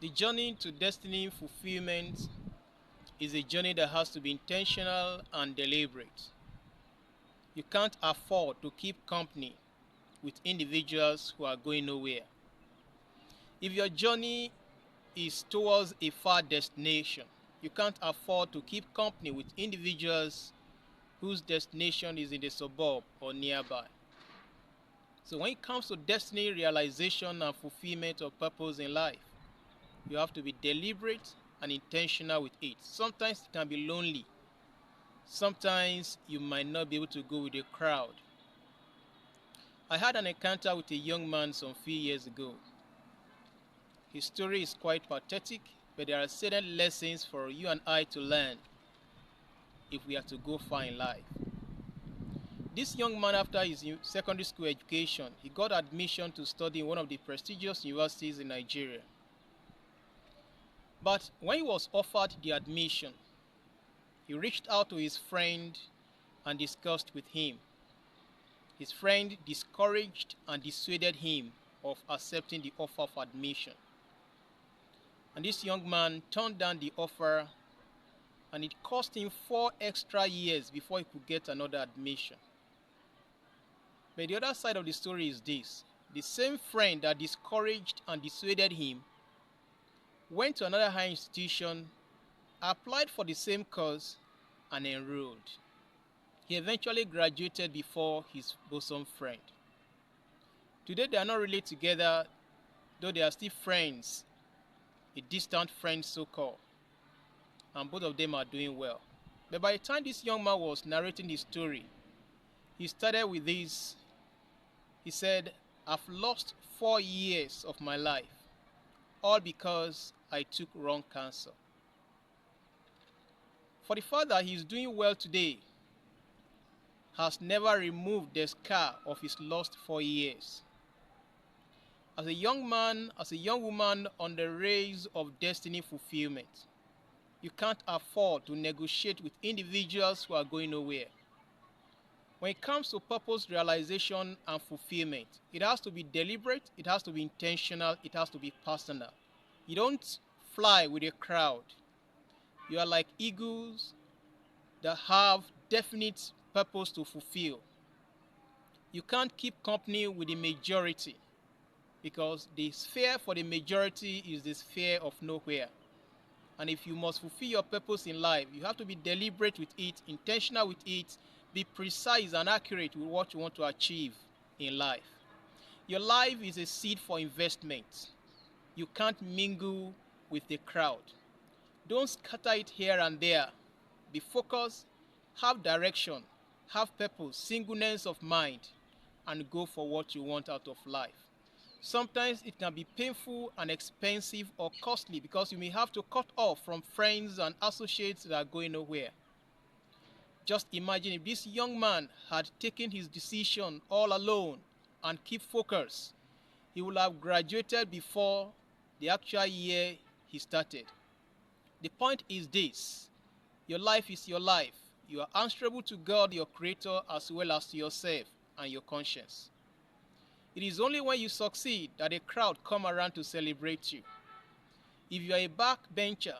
The journey to destiny fulfillment is a journey that has to be intentional and deliberate. You can't afford to keep company with individuals who are going nowhere. If your journey is towards a far destination, you can't afford to keep company with individuals whose destination is in the suburb or nearby. So when it comes to destiny realization and fulfillment of purpose in life, you have to be deliberate and intentional with it. Sometimes it can be lonely. Sometimes you might not be able to go with the crowd. I had an encounter with a young man some few years ago. His story is quite pathetic, but there are certain lessons for you and I to learn if we are to go far in life. This young man, after his secondary school education, he got admission to study in one of the prestigious universities in Nigeria. But when he was offered the admission, he reached out to his friend and discussed with him. His friend discouraged and dissuaded him of accepting the offer of admission. And this young man turned down the offer, and it cost him 4 extra years before he could get another admission. But the other side of the story is this: the same friend that discouraged and dissuaded him went to another higher institution, applied for the same course, and enrolled. He eventually graduated before his bosom friend. Today they are not really together, though they are still friends, a distant friend so-called, and both of them are doing well. But by the time this young man was narrating his story, he started with this. He said, "I've lost 4 years of my life, all because I took wrong counsel." For the fact that he is doing well today has never removed the scar of his lost 4 years. As a young man, as a young woman on the race of destiny fulfillment, you can't afford to negotiate with individuals who are going nowhere. When it comes to purpose realization and fulfillment, it has to be deliberate, it has to be intentional, it has to be personal. You don't fly with a crowd. You are like eagles that have definite purpose to fulfill. You can't keep company with the majority, because the sphere for the majority is the sphere of nowhere. And if you must fulfill your purpose in life, you have to be deliberate with it, intentional with it, be precise and accurate with what you want to achieve in life. Your life is a seed for investment. You can't mingle with the crowd. Don't scatter it here and there. Be focused, have direction, have purpose, singleness of mind, and go for what you want out of life. Sometimes it can be painful and expensive or costly, because you may have to cut off from friends and associates that are going nowhere. Just imagine if this young man had taken his decision all alone and keep focus, he would have graduated before the actual year he started. The point is this: your life is your life. You are answerable to God, your creator, as well as to yourself and your conscience. It is only when you succeed that a crowd come around to celebrate you. If you are a backbencher,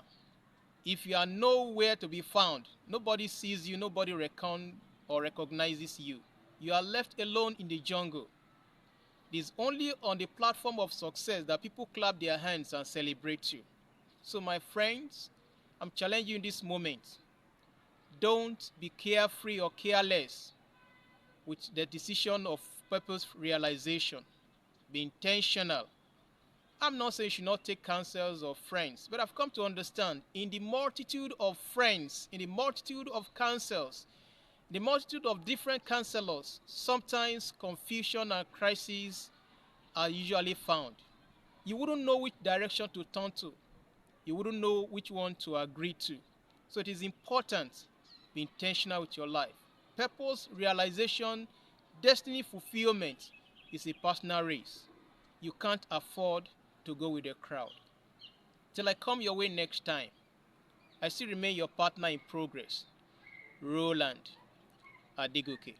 if you are nowhere to be found, nobody sees you, nobody recognizes you, you are left alone in the jungle. It is only on the platform of success that people clap their hands and celebrate you. So my friends, I'm challenging you in this moment. Don't be carefree or careless with the decision of purpose realization. Be intentional. I'm not saying you should not take counsels of friends, but I've come to understand, in the multitude of friends, in the multitude of counsels, the multitude of different counselors, sometimes confusion and crises are usually found. You wouldn't know which direction to turn to. You wouldn't know which one to agree to. So it is important to be intentional with your life. Purpose realization, destiny fulfillment is a personal race. You can't afford to go with the crowd. Till I come your way next time, I still remain your partner in progress, Roland Adigoke.